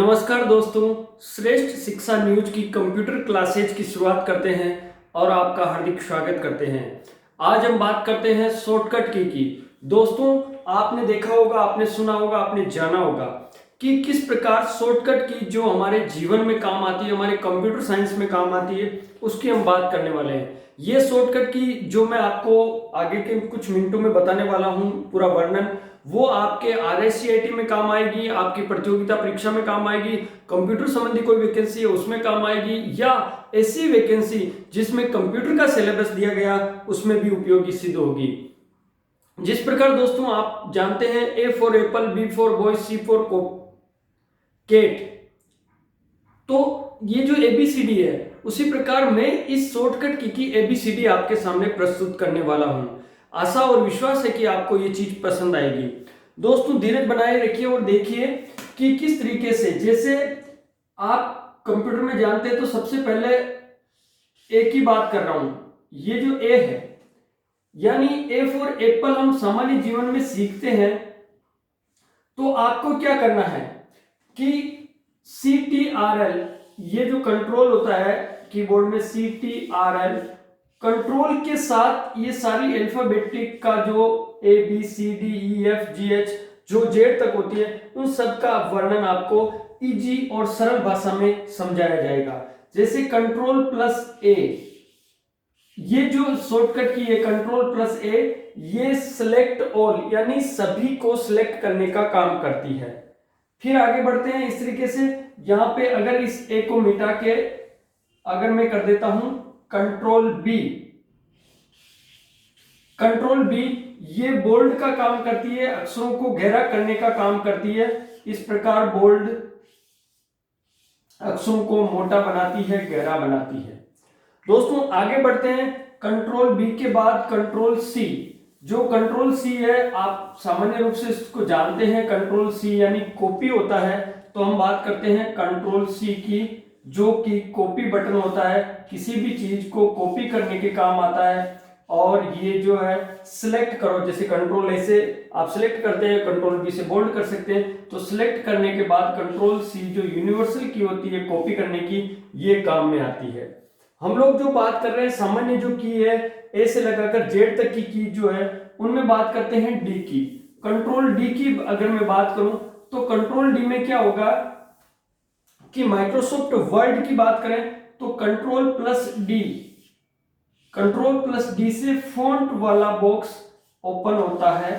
नमस्कार दोस्तों, श्रेष्ठ शिक्षा न्यूज की कंप्यूटर क्लासेज की शुरुआत करते हैं और आपका हार्दिक स्वागत करते हैं। आज हम बात करते हैं शॉर्टकट की। दोस्तों, आपने देखा होगा, आपने सुना होगा, आपने जाना होगा कि किस प्रकार शॉर्टकट की जो हमारे जीवन में काम आती है, हमारे कंप्यूटर साइंस में काम आती है, उसकी हम बात करने वाले हैं। ये शॉर्टकट की जो मैं आपको आगे के कुछ मिनटों में बताने वाला हूं, पूरा वर्णन, वो आपके RSCIT में काम आएगी, आपकी प्रतियोगिता परीक्षा में काम आएगी, कंप्यूटर संबंधी कोई वैकेंसी है उसमें काम आएगी, या ऐसी वैकेंसी जिसमें कंप्यूटर का सिलेबस दिया गया उसमें भी उपयोगी सिद्ध होगी। जिस प्रकार दोस्तों आप जानते हैं A for apple, B for boy, C for cat, तो ये जो ABCD है उसी प्रकार मैं इस शॉर्टकट की ABCD आपके सामने प्रस्तुत करने वाला हूं। आशा और विश्वास है कि आपको ये चीज पसंद आएगी। दोस्तों, धीरज बनाए रखिए और देखिए कि किस तरीके से, जैसे आप कंप्यूटर में जानते हैं तो सबसे पहले ए की बात कर रहा हूं। ये जो ए है यानी A फॉर एप्पल हम सामान्य जीवन में सीखते हैं, तो आपको क्या करना है कि CTRL, ये जो कंट्रोल होता है कीबोर्ड में, CTRL कंट्रोल के साथ ये सारी अल्फाबेटिक का जो ABCDEFGH जो Z तक होती है उन सब का वर्णन आपको इजी और सरल भाषा में समझाया जाएगा। जैसे कंट्रोल प्लस A, ये जो शॉर्टकट की है कंट्रोल प्लस A, ये सिलेक्ट ऑल यानी सभी को सिलेक्ट करने का काम करती है। फिर आगे बढ़ते हैं इस तरीके से। यहां पे अगर इस A को मिटा के अगर मैं कर देता हूं कंट्रोल B, कंट्रोल B ये बोल्ड का काम करती है, अक्षरों को गहरा करने का काम करती है। इस प्रकार बोल्ड अक्षरों को मोटा बनाती है, गहरा बनाती है। दोस्तों आगे बढ़ते हैं, कंट्रोल B के बाद कंट्रोल C। जो कंट्रोल C है आप सामान्य रूप से इसको जानते हैं, कंट्रोल C यानी कॉपी होता है। तो हम बात करते हैं कंट्रोल C की, जो कि कॉपी बटन होता है, किसी भी चीज को कॉपी करने के काम आता है। और ये जो है सिलेक्ट करो, जैसे कंट्रोल A से आप सिलेक्ट करते हैं, कंट्रोल B से बोल्ड कर सकते हैं। तो सिलेक्ट करने के बाद कंट्रोल C जो यूनिवर्सल की होती है कॉपी करने की, ये काम में आती है। हम लोग जो बात कर रहे हैं सामान्य जो की है A से लगाकर Z तक की जो है, उनमें बात करते हैं D की। कंट्रोल D की अगर मैं बात करूं तो कंट्रोल D में क्या होगा कि माइक्रोसॉफ्ट वर्ड की बात करें तो control plus D, control plus D से फॉन्ट वाला बॉक्स ओपन होता है,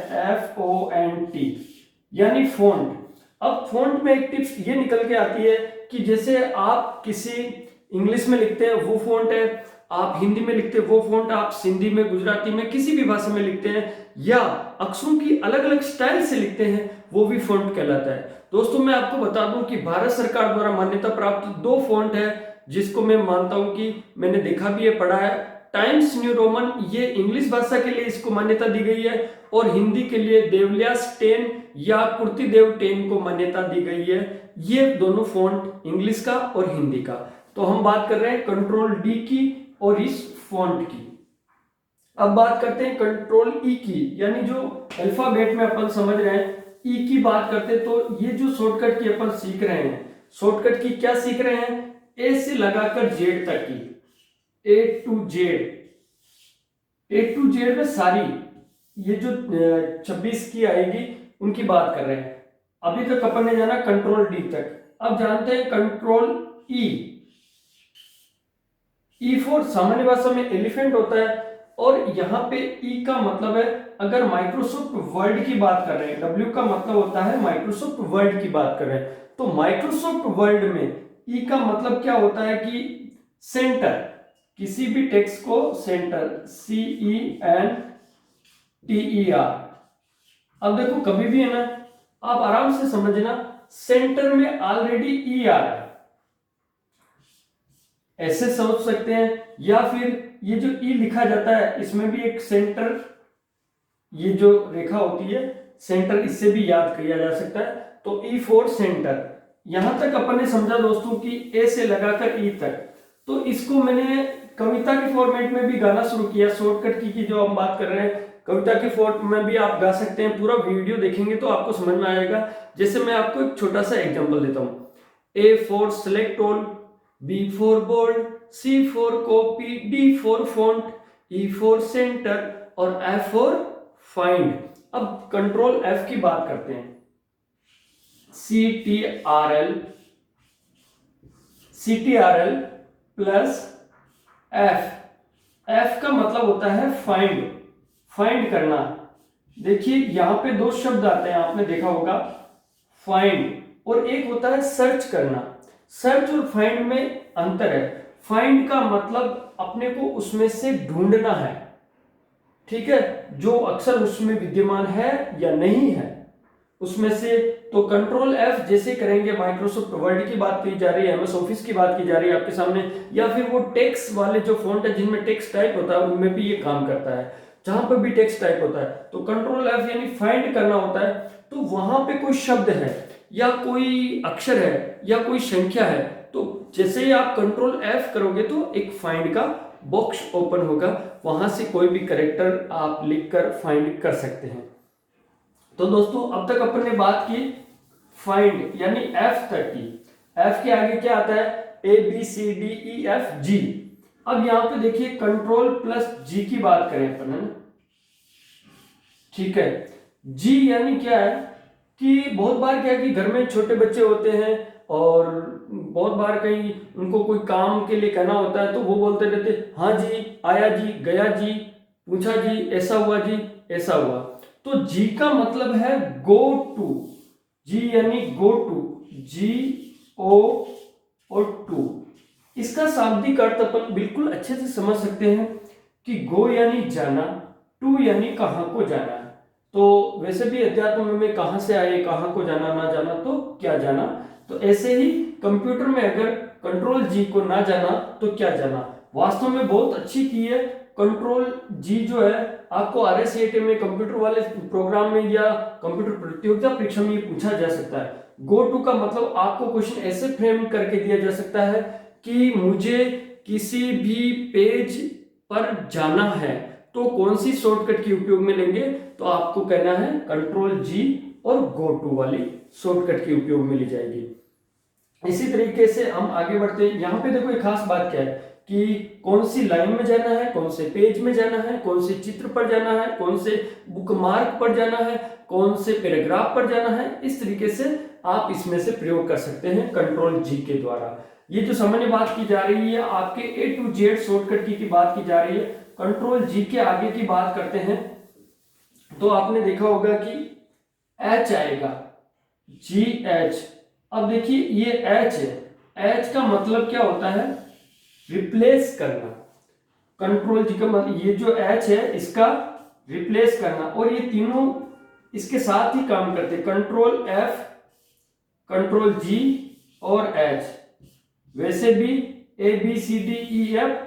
FONT यानी फॉन्ट। अब फॉन्ट में एक टिप्स ये निकल के आती है कि जैसे आप किसी इंग्लिश में लिखते हैं वो फॉन्ट है, आप हिंदी में लिखते हैं वो फॉन्ट, आप सिंधी में, गुजराती में, किसी भी भाषा में लिखते हैं या अक्षरों की अलग अलग स्टाइल से लिखते हैं, वो भी फॉन्ट कहलाता है। दोस्तों मैं आपको बता दूं कि भारत सरकार द्वारा मान्यता प्राप्त 2 फॉन्ट है, जिसको मैं मानता हूं कि मैंने देखा भी है, पढ़ा है। टाइम्स न्यू रोमन, ये इंग्लिश भाषा के लिए इसको मान्यता दी गई है, और हिंदी के लिए देवल्यास 10 या कुर्तीदेव 10 को मान्यता दी गई है। ये दोनों फॉन्ट इंग्लिश का और हिंदी का। तो हम बात कर रहे हैं कंट्रोल D की और इस फॉन्ट की। अब बात करते हैं कंट्रोल E की, यानी जो अल्फाबेट में अपन समझ रहे हैं E की बात करते हैं। तो ये जो शॉर्टकट की अपन सीख रहे हैं, शॉर्टकट की क्या सीख रहे हैं, A से लगाकर Z तक की, A to Z में सारी ये जो 26 की आएगी उनकी बात कर रहे हैं। अभी तक अपन ने जाना कंट्रोल D तक। अब जानते हैं कंट्रोल E फॉर सामान्य भाषा में एलिफेंट होता है, और यहां पे E का मतलब है, अगर माइक्रोसॉफ्ट वर्ड की बात कर रहे हैं, W का मतलब होता है माइक्रोसॉफ्ट वर्ड की बात कर रहे हैं, तो माइक्रोसॉफ्ट वर्ड में E का मतलब क्या होता है कि सेंटर, किसी भी टेक्स्ट को सेंटर, CENTER। अब देखो कभी भी है ना, आप आराम से समझना, सेंटर में ऑलरेडी E आ रहा है, ऐसे समझ सकते हैं। या फिर ये जो E लिखा जाता है इसमें भी एक सेंटर, ये जो रेखा होती है सेंटर, इससे भी याद किया जा सकता है। तो E फॉर सेंटर। यहां तक अपन ने समझा दोस्तों कि A से लगाकर E तक। तो इसको मैंने कविता के फॉर्मेट में भी गाना शुरू किया, शॉर्टकट की जो हम बात कर रहे हैं कविता के फॉर्म में भी आप गा सकते हैं। पूरा वीडियो देखेंगे तो आपको समझ में आएगा। जैसे मैं आपको एक छोटा सा एग्जांपल देता हूं। A for select all, B for bold, C for copy, D for font, E for center और F for find। अब कंट्रोल F की बात करते हैं। CTRL plus F। F का मतलब होता है फाइंड करना। देखिए यहां पे दो शब्द आते हैं, आपने देखा होगा, फाइंड और एक होता है सर्च करना। सर्च और फाइंड में अंतर है। फाइंड का मतलब अपने को उसमें से ढूंढना है, ठीक है, जो अक्सर उसमें विद्यमान है या नहीं है उसमें से। तो कंट्रोल F जैसे करेंगे, माइक्रोसॉफ्ट वर्ड की बात की जा रही है, MS ऑफिस की बात की जा रही है आपके सामने, या फिर वो टेक्स्ट वाले जो फॉन्ट है जिनमें टेक्स्ट टाइप होता है उनमें भी ये काम करता है। जहां पर भी टेक्स्ट टाइप होता है तो कंट्रोल F यानी फाइंड करना होता है। तो वहां पे कोई शब्द है या कोई अक्षर है या कोई संख्या है, तो जैसे ही आप कंट्रोल F करोगे तो एक फाइंड का बॉक्स ओपन होगा, वहां से कोई भी कैरेक्टर आप लिखकर फाइंड कर सकते हैं। तो दोस्तों अब तक अपन ने बात की फाइंड यानी F तक की। F के आगे क्या आता है? ABCDEFG। अब यहां पे देखिए कंट्रोल प्लस G की बात करें अपन, है ना, ठीक है। G यानी क्या है कि बहुत बार क्या है कि घर में छोटे बच्चे होते हैं और बहुत बार कहीं उनको कोई काम के लिए कहना होता है तो वो बोलते रहते, हाँ जी, आया जी, गया जी, पूछा जी, ऐसा हुआ जी, ऐसा हुआ। तो जी का मतलब है गो टू। जी यानी गो टू, GO और टू। इसका शाब्दिक अर्थ अपन बिल्कुल अच्छे से समझ सकते हैं कि गो यानी जाना, टू यानी कहां को जाना। तो वैसे भी अध्यात्म में कहां से आए, कहां को जाना, ना जाना तो क्या जाना। तो ऐसे ही कंप्यूटर में अगर कंट्रोल G को ना जाना तो क्या जाना। वास्तव में बहुत अच्छी की है कंट्रोल G जो है, आपको RSCET में कंप्यूटर वाले प्रोग्राम में या कंप्यूटर प्रतियोगिता परीक्षा में ये पूछा जा सकता है। गो टू का मतलब आपको क्वेश्चन ऐसे फ्रेम करके दिया जा सकता है कि मुझे किसी भी पेज पर जाना है तो कौन सी शॉर्टकट की उपयोग में लेंगे, तो आपको कहना है कंट्रोल G और गो टू वाली शॉर्टकट की उपयोग में ली जाएगी। इसी तरीके से हम आगे बढ़ते हैं। यहाँ पे देखो एक खास बात क्या है कि कौन सी लाइन में जाना है, कौन से पेज में जाना है, कौन से चित्र पर जाना है, कौन से बुकमार्क पर जाना है, कौन से पैराग्राफ पर जाना है। इस तरीके से आप इसमें से प्रयोग कर सकते हैं कंट्रोल G के द्वारा। ये जो सामान्य बात की जा रही है आपके A to Z शॉर्टकट की बात की जा रही है। कंट्रोल G के आगे की बात करते हैं तो आपने देखा होगा कि H आएगा, GH। अब देखिए ये H है, H का मतलब क्या होता है? रिप्लेस करना। कंट्रोल G का मतलब ये जो H है इसका रिप्लेस करना, और ये तीनों इसके साथ ही काम करते हैं, कंट्रोल F, कंट्रोल G और H। वैसे भी ABCDEFGH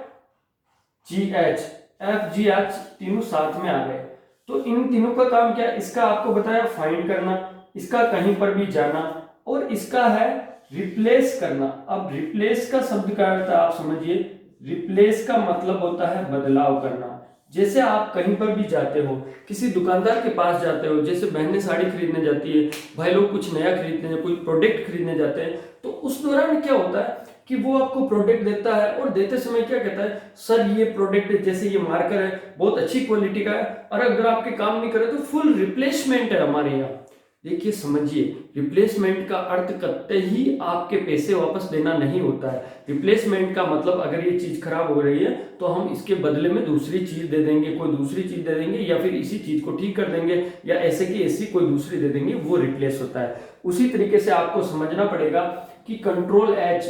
तीनों साथ में आ गए। तो इन तीनों का काम क्या है? इसका आपको बताया फाइंड करना, इसका कहीं पर भी जाना, और इसका है रिप्लेस करना। अब रिप्लेस का शब्द का अर्थ आप समझिए, रिप्लेस का मतलब होता है बदलाव करना। जैसे आप कहीं पर भी जाते हो, किसी दुकानदार के पास जाते हो, जैसे बहनें साड़ी खरीदने जाती है, भाई लोग कुछ नया खरीदते हैं, कोई प्रोडक्ट खरीदने जाते हैं, तो उस दौरान क्या होता है कि वो आपको प्रोडक्ट देता है और देते समय क्या कहता है, सर ये प्रोडक्ट जैसे ये मार्कर है बहुत अच्छी क्वालिटी का है, और अगर आपके काम नहीं करे तो फुल रिप्लेसमेंट है हमारे यहाँ। देखिए समझिए, रिप्लेसमेंट का अर्थ कतई ही आपके पैसे वापस देना नहीं होता है। रिप्लेसमेंट का मतलब अगर ये चीज खराब हो रही है तो हम इसके बदले में दूसरी चीज दे देंगे, कोई दूसरी चीज दे देंगे, या फिर इसी चीज को ठीक कर देंगे, या ऐसे की ऐसी कोई दूसरी दे देंगे, वो रिप्लेस होता है। उसी तरीके से आपको समझना पड़ेगा कि कंट्रोल H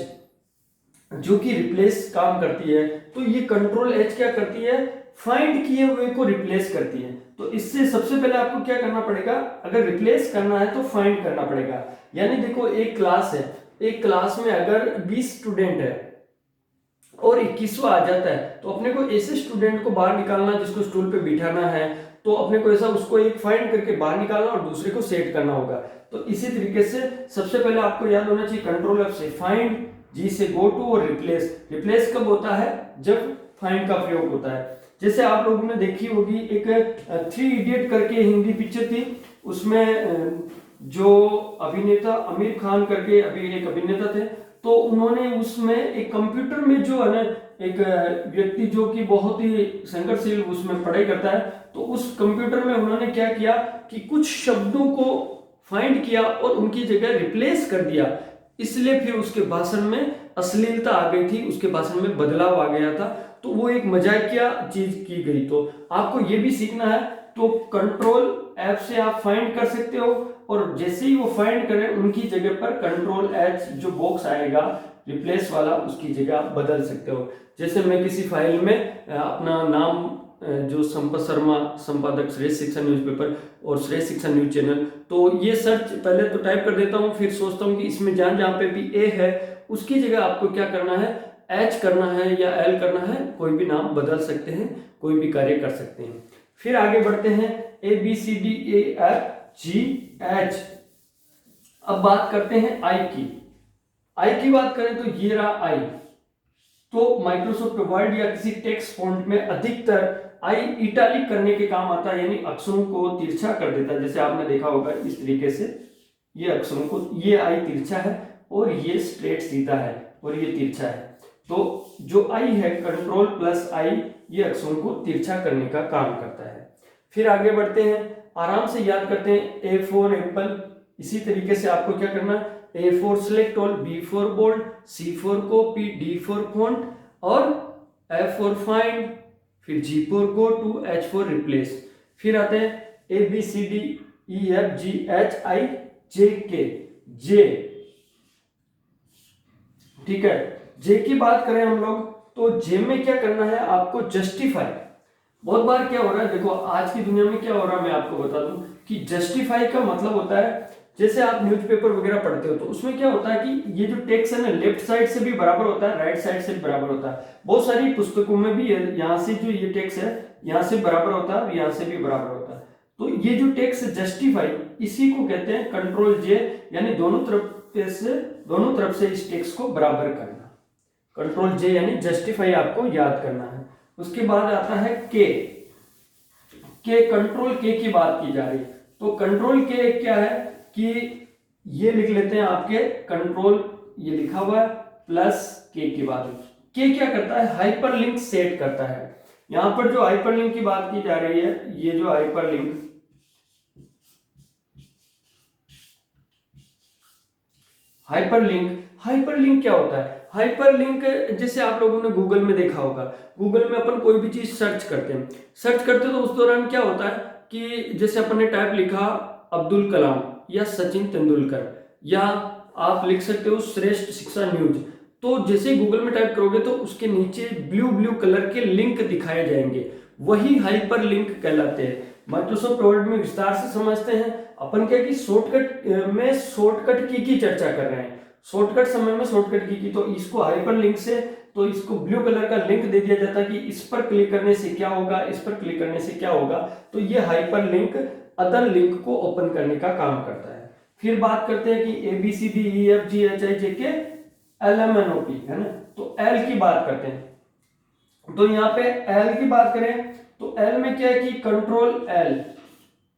जो कि रिप्लेस काम करती है, तो ये कंट्रोल H क्या करती है? फाइंड किए हुए को रिप्लेस करती है। तो इससे सबसे पहले आपको क्या करना पड़ेगा? अगर रिप्लेस करना है तो फाइंड करना पड़ेगा। यानी देखो एक क्लास है, एक क्लास में अगर 20 स्टूडेंट है और 21वां आ जाता है, तो अपने को ऐसे स्टूडेंट को बाहर निकालना जिसको स्टूल पे बिठाना है, तो अपने को ऐसा उसको एक फाइंड करके बाहर निकालना और दूसरे को सेट करना होगा। तो इसी तरीके से सबसे पहले आपको याद होना चाहिए कंट्रोल F से फाइंड, G से गो टू, और रिप्लेस। रिप्लेस कब होता है? जब फाइंड का प्रयोग होता है। जैसे आप लोगों ने देखी होगी एक 3 इडियट करके हिंदी पिक्चर थी, उसमें जो अभिनेता आमिर खान करके अभी एक अभिनेता थे, तो उन्होंने उसमें एक कंप्यूटर में जो है ना एक व्यक्ति जो कि बहुत ही संघर्षशील उसमें पढ़ाई करता है, तो उस कंप्यूटर में उन्होंने क्या किया कि कुछ शब्दों को फाइंड किया और उनकी जगह रिप्लेस कर दिया, इसलिए फिर उसके भाषण में अश्लीलता आ गई थी, उसके भाषण में बदलाव आ गया था, तो वो एक मजाकिया चीज की गई। तो आपको ये भी सीखना है, तो कंट्रोल ऐप से आप फाइंड कर सकते हो, और जैसे ही वो फाइंड करें उनकी जगह पर कंट्रोल एच जो बॉक्स आएगा रिप्लेस वाला, उसकी जगह बदल सकते हो। जैसे मैं किसी फाइल में अपना नाम जो संपत शर्मा, संपादक श्रेष्ठ शिक्षा न्यूज़पेपर और श्रेष्ठ शिक्षा न्यूज चैनल, तो ये सर्च पहले तो टाइप कर देता हूँ, फिर सोचता हूँ कि इसमें जहां जहां पे भी ए है उसकी जगह आपको क्या करना है, एच करना है या एल करना है, कोई भी नाम बदल सकते हैं, कोई भी कार्य कर सकते हैं। फिर आगे बढ़ते हैं, A B C D A F G H. अब बात करते हैं आई की। आई की बात करें तो ये रहा आई। तो माइक्रोसॉफ्ट वर्ड या किसी टेक्स्ट फॉन्ट में अधिकतर आई इटैलिक करने के काम आता है, यानी अक्षरों को तिरछा कर देता है। जैसे आपने देखा होगा इस तरीके से, ये अक्षरों को, ये आई तिरछा है और ये स्ट्रेट सीधा है और ये तिरछा है। तो जो आई है कंट्रोल प्लस आई, ये अक्षरों को तिरछा करने का काम करता है। फिर आगे बढ़ते हैं, आराम से याद करते हैं, ए फॉर एप्पल। इसी तरीके से आपको क्या करना, A for select all, B for bold, C for copy, D for font और एफ फॉर फाइंड, फिर G for go to, H for replace. फिर आते हैं A B C D E F G H I J K, J, ठीक है। जे की बात करें हम लोग, तो जे में क्या करना है आपको, जस्टिफाई। बहुत बार क्या हो रहा है, देखो आज की दुनिया में क्या हो रहा है, मैं आपको बता दूं कि जस्टिफाई का मतलब होता है, जैसे आप न्यूज़पेपर वगैरह पढ़ते हो तो उसमें क्या होता है कि ये जो टेक्स्ट है ना, लेफ्ट साइड से भी बराबर होता है, राइट साइड से भी बराबर होता है। बहुत सारी पुस्तकों में भी यहाँ से जो ये टेक्स्ट है यहाँ से बराबर होता है और यहाँ से भी बराबर होता है। तो ये जो टेक्स्ट जस्टिफाई, इसी को कहते हैं कंट्रोल जे, यानी दोनों तरफ से इस टेक्स्ट को बराबर करना। कंट्रोल जे यानी जस्टिफाई आपको याद करना है। उसके बाद आता है के कंट्रोल के की बात की जा रही है। तो कंट्रोल के क्या है कि ये लिख लेते हैं आपके कंट्रोल, ये लिखा हुआ है प्लस के की बात। के क्या करता है, हाइपरलिंक सेट करता है। यहां पर जो हाइपरलिंक की बात की जा रही है, ये जो हाइपरलिंक क्या होता है, हाइपरलिंक जैसे आप लोगों ने गूगल में देखा होगा, गूगल में अपन कोई भी चीज सर्च करते तो उस दौरान क्या होता है कि जैसे अपन ने टाइप लिखा अब्दुल कलाम या सचिन तेंदुलकर, या आप लिख सकते हो श्रेष्ठ शिक्षा न्यूज, तो जैसे गूगल में टाइप करोगे तो उसके नीचे ब्लू कलर के लिंक दिखाए जाएंगे, वही हाइपरलिंक कहलाते हैं। माइक्रोसॉफ्ट वर्ड में विस्तार से समझते हैं अपन, क्या कि शॉर्टकट की चर्चा कर रहे हैं, शॉर्टकट समय में शॉर्टकट की, तो इसको हाइपरलिंक से, तो इसको ब्लू कलर का लिंक दे दिया जाता है कि इस पर क्लिक करने से क्या होगा, इस पर क्लिक करने से क्या होगा। तो ये हाइपरलिंक अदर लिंक को ओपन करने का काम करता है। फिर बात करते हैं कि A B C D E F G H I J K L M N O P, है ना। तो एल की बात करते हैं, तो यहाँ पे एल की बात करें तो एल में क्या है कि कंट्रोल एल।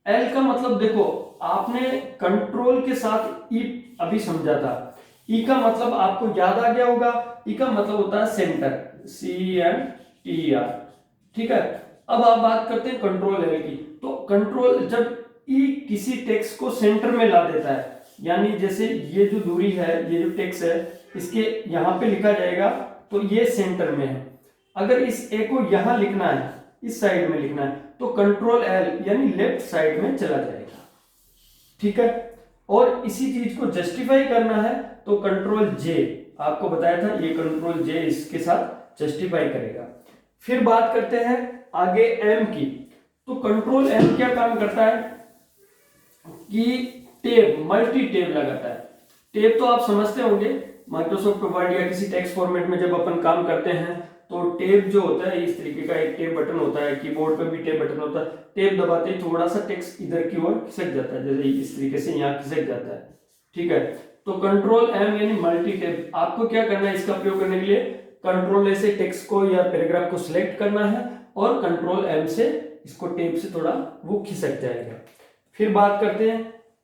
एल का मतलब देखो, आपने कंट्रोल के साथ ई अभी समझा था, ई का मतलब आपको याद आ गया होगा, ई का मतलब होता है सेंटर, CENTER, ठीक है। अब आप बात करते हैं कंट्रोल एल की। तो कंट्रोल जब ई किसी टेक्स्ट को सेंटर में ला देता है, यानी जैसे ये जो दूरी है, ये जो टेक्स्ट है, इसके यहां पे लिखा जाएगा तो ये सेंटर में है। अगर इस ए को यहां लिखना है, इस साइड में लिखना है, तो कंट्रोल एल यानी लेफ्ट साइड में चला जाएगा, ठीक है। और इसी चीज को जस्टिफाई करना है तो कंट्रोल जे, आपको बताया था ये कंट्रोल जे इसके साथ जस्टिफाई करेगा। फिर बात करते हैं आगे एम की। तो कंट्रोल एम क्या काम करता है कि टेब, मल्टी टेब लगाता है। टेब तो आप समझते होंगे, माइक्रोसॉफ्ट वर्ड या किसी टेक्स्ट फॉर्मेट में जब अपन काम करते हैं तो टेब जो होता है इस तरीके का एक टेब बटन होता है, कीबोर्ड पे भी टेब बटन होता है। टेब दबाते ही थोड़ा सा टेक्स्ट इधर की ओर खिसक जाता है, जैसे इस तरीके से यहाँ खिसक जाता है, ठीक है। तो कंट्रोल एम यानी मल्टी टेब। आपको क्या करना है इसका प्रयोग करने के लिए, कंट्रोल ए से टेक्स्ट को या पैराग्राफ को सिलेक्ट करना है और कंट्रोल एम से इसको टेब से थोड़ा वो खिसक जाएगा। फिर बात करते हैं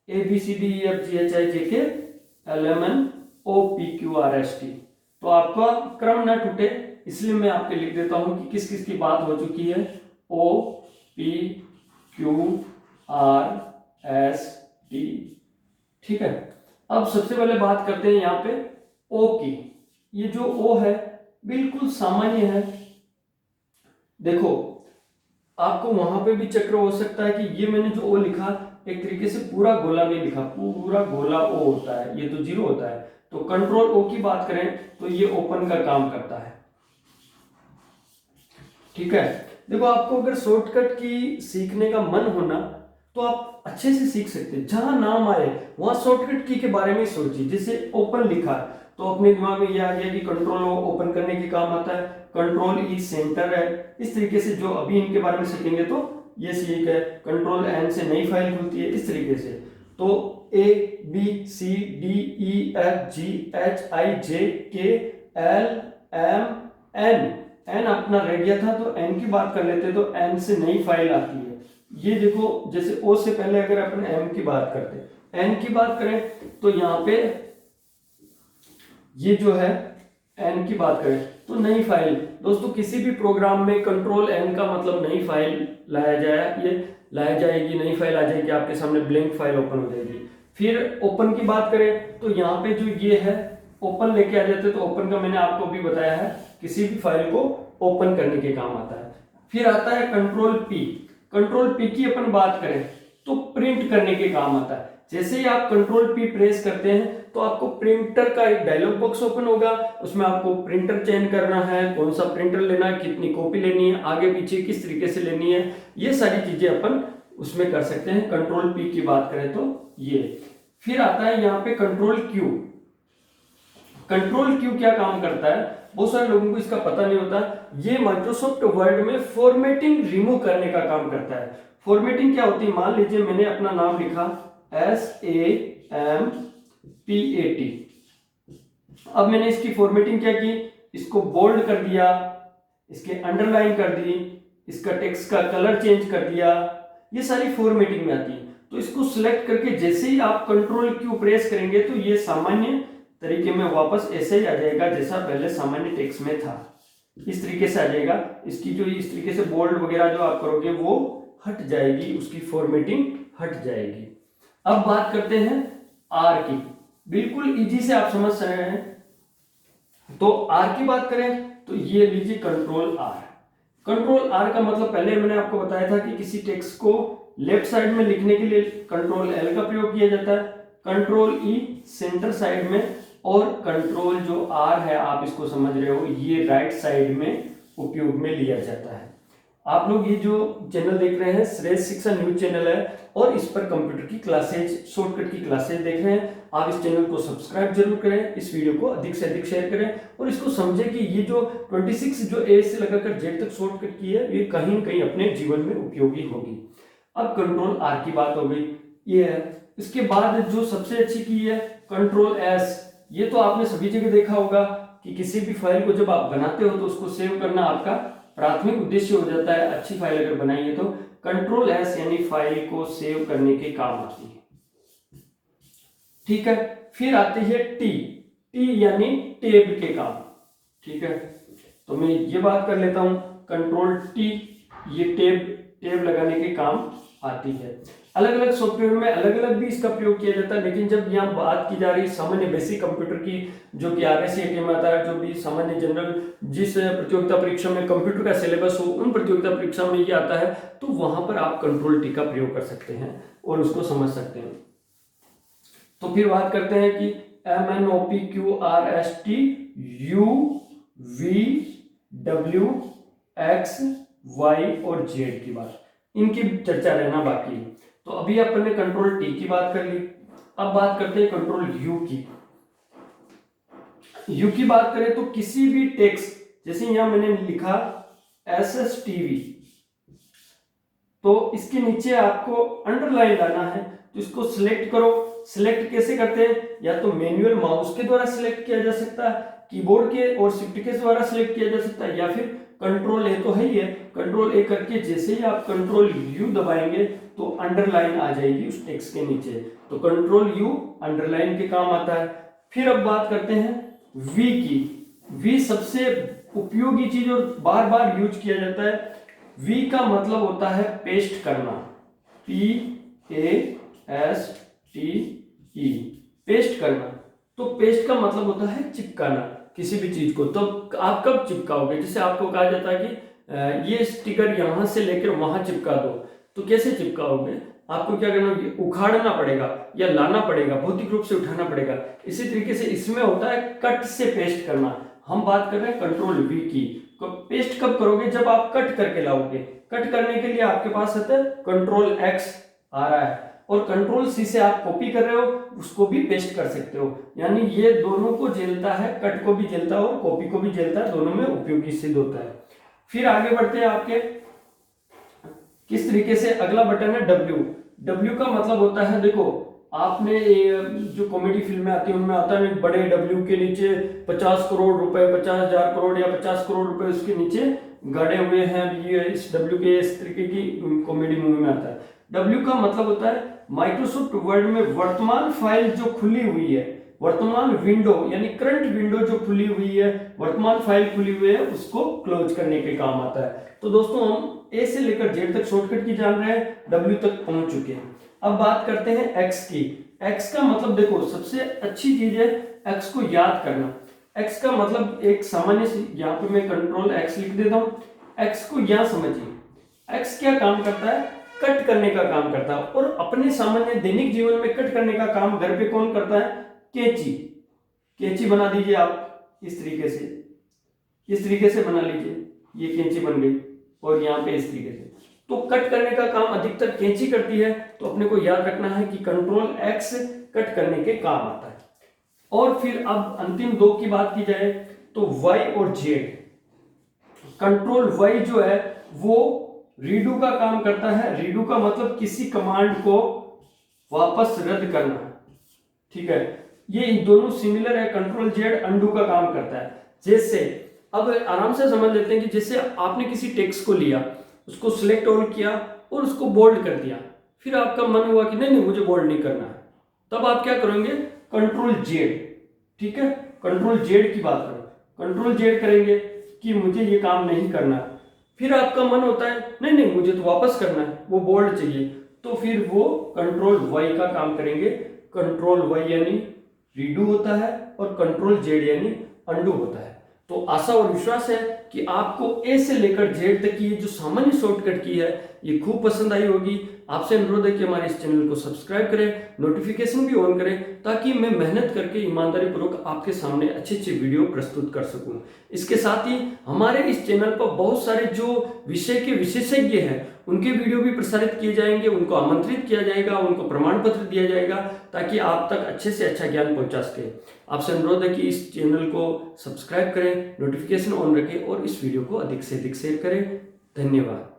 ABCDEFGHIJKLMNOPQRST। तो आपका क्रम ना टूटे इसलिए मैं आपके लिख देता हूं कि किस किस की बात हो चुकी है। OPQRST। ठीक है, अब सबसे पहले बात करते हैं यहाँ पे O की। ये जो O है बिल्कुल सामान्य है। देखो आपको वहां पे भी चक्र हो सकता है कि ये मैंने जो O लिखा एक तरीके से पूरा गोला नहीं लिखा, पूरा गोला O होता है, ये तो 0 होता है। तो कंट्रोल O की बात करें तो ये ओपन का काम करता है। ठीक है, देखो आपको अगर शॉर्टकट की सीखने का मन होना तो आप अच्छे से सीख सकते हैं। जहां नाम आए वहां शॉर्टकट की के बारे में सोचिए। जैसे ओपन लिखा तो अपने दिमाग में यह आ गया कि कंट्रोल O ओपन करने के काम आता है, कंट्रोल E सेंटर है। इस तरीके से जो अभी इनके बारे में सीखेंगे तो ये सीख है। कंट्रोल N से नई फाइल खुलती है, इस तरीके से। तो ABCDEFGHIJKLMN, एन अपना रह गया था तो एन की बात कर लेते तो एन से नई फाइल आती है। ये देखो जैसे ओ से पहले अगर अपन एम की बात करते, एन की बात करें तो यहाँ पे ये जो है एन की बात करें तो नई फाइल। दोस्तों किसी भी प्रोग्राम में कंट्रोल एन का मतलब नई फाइल लाया जाएगी, नई फाइल आ जाएगी आपके सामने, ब्लैंक फाइल ओपन हो जाएगी। फिर ओपन की बात करें तो यहाँ पे जो ये है ओपन लेके आ जाते तो ओपन का मैंने आपको भी बताया है, किसी भी फाइल को ओपन करने के काम आता है। फिर आता है कंट्रोल पी। कंट्रोल पी की अपन बात करें तो प्रिंट करने के काम आता है। जैसे ही आप कंट्रोल पी प्रेस करते हैं तो आपको प्रिंटर का एक डायलॉग बॉक्स ओपन होगा। उसमें आपको प्रिंटर चेंज करना है, कौन सा प्रिंटर लेना है, कितनी कॉपी लेनी है, आगे पीछे किस तरीके से लेनी है, ये सारी चीजें अपन उसमें कर सकते हैं। कंट्रोल पी की बात करें तो ये। फिर आता है यहाँ पे कंट्रोल क्यू। कंट्रोल क्यू क्या काम करता है, बहुत सारे लोगों को इसका पता नहीं होता। ये माइक्रोसॉफ्ट वर्ड में फॉर्मेटिंग रिमूव करने का काम करता है। फॉर्मेटिंग क्या होती है, मान लीजिए मैंने अपना नाम लिखा SAMPAT, अब मैंने इसकी फॉर्मेटिंग क्या की, इसको बोल्ड कर दिया, इसके अंडरलाइन कर दी, इसका टेक्स्ट का कलर चेंज कर दिया, ये सारी फॉर्मेटिंग में आती है। तो इसको सिलेक्ट करके जैसे ही आप कंट्रोल क्यू प्रेस करेंगे तो ये सामान्य तरीके में वापस ऐसे ही आ जाएगा जैसा पहले सामान्य टेक्स्ट में था, इस तरीके से आ जाएगा। इसकी जो इस तरीके से बोल्ड वगैरह जो आप करोगे वो हट जाएगी, उसकी फॉर्मेटिंग हट जाएगी। अब बात करते हैं आर की, बिल्कुल इजी से आप समझ रहे हैं। तो आर की बात करें तो ये लीजिए कंट्रोल आर। कंट्रोल आर का मतलब पहले मैंने आपको बताया था कि किसी टेक्स्ट को लेफ्ट साइड में लिखने के लिए कंट्रोल एल का प्रयोग किया जाता है, कंट्रोल ई सेंटर साइड में, और कंट्रोल जो आर है आप इसको समझ रहे हो ये राइट साइड में उपयोग में लिया जाता है। आप लोग ये जो चैनल देख रहे हैं श्रेष्ठ शिक्षा न्यूज चैनल है और इस पर कंप्यूटर की क्लासेज, शॉर्टकट की क्लासेज देख रहे हैं। आप इस चैनल को सब्सक्राइब जरूर करें, इस वीडियो को अधिक से अधिक शेयर करें और इसको समझें कि ये जो 26 जो ए से लगाकर जेड तक शॉर्टकट की है ये कहीं न कहीं अपने जीवन में उपयोगी होगी। अब कंट्रोल आर की बात हो गई, ये है। इसके बाद जो सबसे अच्छी की है कंट्रोल एस। ये तो आपने सभी जगह देखा होगा कि किसी भी फाइल को जब आप बनाते हो तो उसको सेव करना आपका प्राथमिक उद्देश्य हो जाता है। अच्छी फाइल अगर बनाई है तो कंट्रोल एस यानी फाइल को सेव करने के काम आती है। ठीक है, फिर आती है टी। टी यानी टेब के काम। ठीक है, तो मैं ये बात कर लेता हूं कंट्रोल टी, ये टेब लगाने के काम आती है। अलग अलग सॉफ्टवेयर में अलग अलग भी इसका प्रयोग किया जाता है, लेकिन जब यहाँ बात की जा रही सामान्य बेसिक कंप्यूटर की, जो कि RSCAT में आता है, जो भी सामान्य जनरल जिस प्रतियोगिता परीक्षा में कंप्यूटर का सिलेबस हो उन प्रतियोगिता परीक्षा में ये आता है, तो वहां पर आप कंट्रोल टी का प्रयोग कर सकते हैं और उसको समझ सकते हैं। तो फिर बात करते हैं कि MNOPQRST UVW X Y और Z की बात, इनकी चर्चा रहना बाकी है। तो अभी अपन ने कंट्रोल टी की बात कर ली, अब बात करते हैं कंट्रोल यू की। यू की बात करें तो किसी भी टेक्स्ट, जैसे यहां मैंने लिखा SSTV, तो इसके नीचे आपको अंडरलाइन लाना है, तो इसको सिलेक्ट करो। सिलेक्ट कैसे करते हैं, या तो मैन्युअल माउस के द्वारा सिलेक्ट किया जा सकता है, कीबोर्ड के और शिफ्ट के द्वारा सिलेक्ट किया जा सकता है, या फिर कंट्रोल ए तो है ही है, कंट्रोल ए करके जैसे ही आप कंट्रोल यू दबाएंगे तो अंडरलाइन आ जाएगी उस टेक्स्ट के नीचे, तो कंट्रोल यू अंडरलाइन के काम आता है। फिर अब बात करते हैं वी की। वी सबसे उपयोगी चीज और बार बार यूज किया जाता है। वी का मतलब होता है पेस्ट करना, PASTE, पेस्ट करना। तो पेस्ट का मतलब होता है चिपकाना किसी भी चीज को। तो आप कब चिपकाओगे, जैसे आपको कहा जाता है कि ये स्टिकर यहां से लेकर वहां चिपका दो, तो कैसे चिपकाओगे, आपको क्या करना होगा, उखाड़ना पड़ेगा या लाना पड़ेगा, भौतिक रूप से उठाना पड़ेगा। इसी तरीके से इसमें होता है कट से पेस्ट करना। हम बात कर रहे हैं कंट्रोल वी की। पेस्ट कब करोगे, जब आप कट करके लाओगे। कट करने के लिए आपके पास आता है कंट्रोल एक्स आ रहा है, और कंट्रोल सी से आप कॉपी कर रहे हो, उसको भी पेस्ट कर सकते हो। यानी ये दोनों को झेलता है, कट को भी झेलता है और कॉपी को भी झेलता है, दोनों में उपयोगी सिद्ध होता है। फिर आगे बढ़ते हैं आपके किस तरीके से। अगला बटन है डब्ल्यू। डब्ल्यू का मतलब होता है, देखो आपने जो कॉमेडी फिल्में आती है उनमें आता है बड़े डब्ल्यू के नीचे 50 करोड़ रुपए, 50,000 करोड़ या 50 करोड़ रुपए उसके नीचे गड़े हुए हैं। ये इस डब्ल्यू के इस तरीके की कॉमेडी मूवी में आता है। डब्ल्यू का मतलब होता है माइक्रोसॉफ्ट वर्ड में वर्तमान फाइल जो खुली हुई है, वर्तमान विंडो यानी करंट विंडो जो खुली हुई है, वर्तमान फाइल खुली हुई है, उसको क्लोज करने के काम आता है। तो दोस्तों हम ए से लेकर जेड तक शॉर्टकट की जान रहे हैं, डब्ल्यू तक पहुंच चुके हैं। अब बात करते हैं एक्स की। एक्स का मतलब देखो सबसे अच्छी चीज है एक्स को याद करना। एक्स का मतलब एक सामान्य सी, यहाँ पे मैं कंट्रोल एक्स लिख देता हूँ। एक्स को यहाँ समझिए, एक्स क्या काम करता है, कट करने का काम करता है। और अपने सामान्य दैनिक जीवन में कट करने का काम घर पे कौन करता है, कैंची। कैंची बना दीजिए आप इस तरीके से, इस तरीके से बना लीजिए, ये कैंची बन गई, और यहाँ पे इस तरीके से। तो कट करने का काम अधिकतर कैंची करती है, तो अपने को याद रखना है कि कंट्रोल एक्स कट करने के काम आता है। और फिर अब अंतिम दो की बात की जाए तो वाई और जेड। कंट्रोल वाई जो है वो रीडू का काम करता है। रीडू का मतलब किसी कमांड को वापस रद्द करना, ठीक है। ये इन दोनों सिमिलर है। कंट्रोल जेड अंडू का काम करता है। जैसे अब आराम से समझ लेते हैं कि जैसे आपने किसी टेक्स्ट को लिया, उसको सिलेक्ट ऑल किया और उसको बोल्ड कर दिया, फिर आपका मन हुआ कि नहीं मुझे बोल्ड नहीं करना है, तब आप क्या करेंगे, कंट्रोल जेड, ठीक है, कंट्रोल जेड की बात करो, कंट्रोल जेड करेंगे कि मुझे ये काम नहीं करना। फिर आपका मन होता है नहीं मुझे तो वापस करना है, वो बोल्ड चाहिए, तो फिर वो कंट्रोल वाई का काम करेंगे। कंट्रोल वाई यानी रीडू होता है और कंट्रोल जेड यानी अंडू होता है। तो आशा और विश्वास है कि आपको ए से लेकर जेड तक की जो सामान्य शॉर्टकट की है ये खूब पसंद आई होगी। आपसे अनुरोध है कि हमारे इस चैनल को सब्सक्राइब करें, नोटिफिकेशन भी ऑन करें, ताकि मैं मेहनत करके ईमानदारी पूर्वक आपके सामने अच्छे अच्छे वीडियो प्रस्तुत कर सकूं। इसके साथ ही हमारे इस चैनल पर बहुत सारे जो विषय के विशेषज्ञ हैं उनके वीडियो भी प्रसारित किए जाएंगे, उनको आमंत्रित किया जाएगा, उनको प्रमाण पत्र दिया जाएगा, ताकि आप तक अच्छे से अच्छा ज्ञान पहुंचा सके। आपसे अनुरोध है कि इस चैनल को सब्सक्राइब करें, नोटिफिकेशन ऑन रखें और इस वीडियो को अधिक से अधिक शेयर करें। धन्यवाद।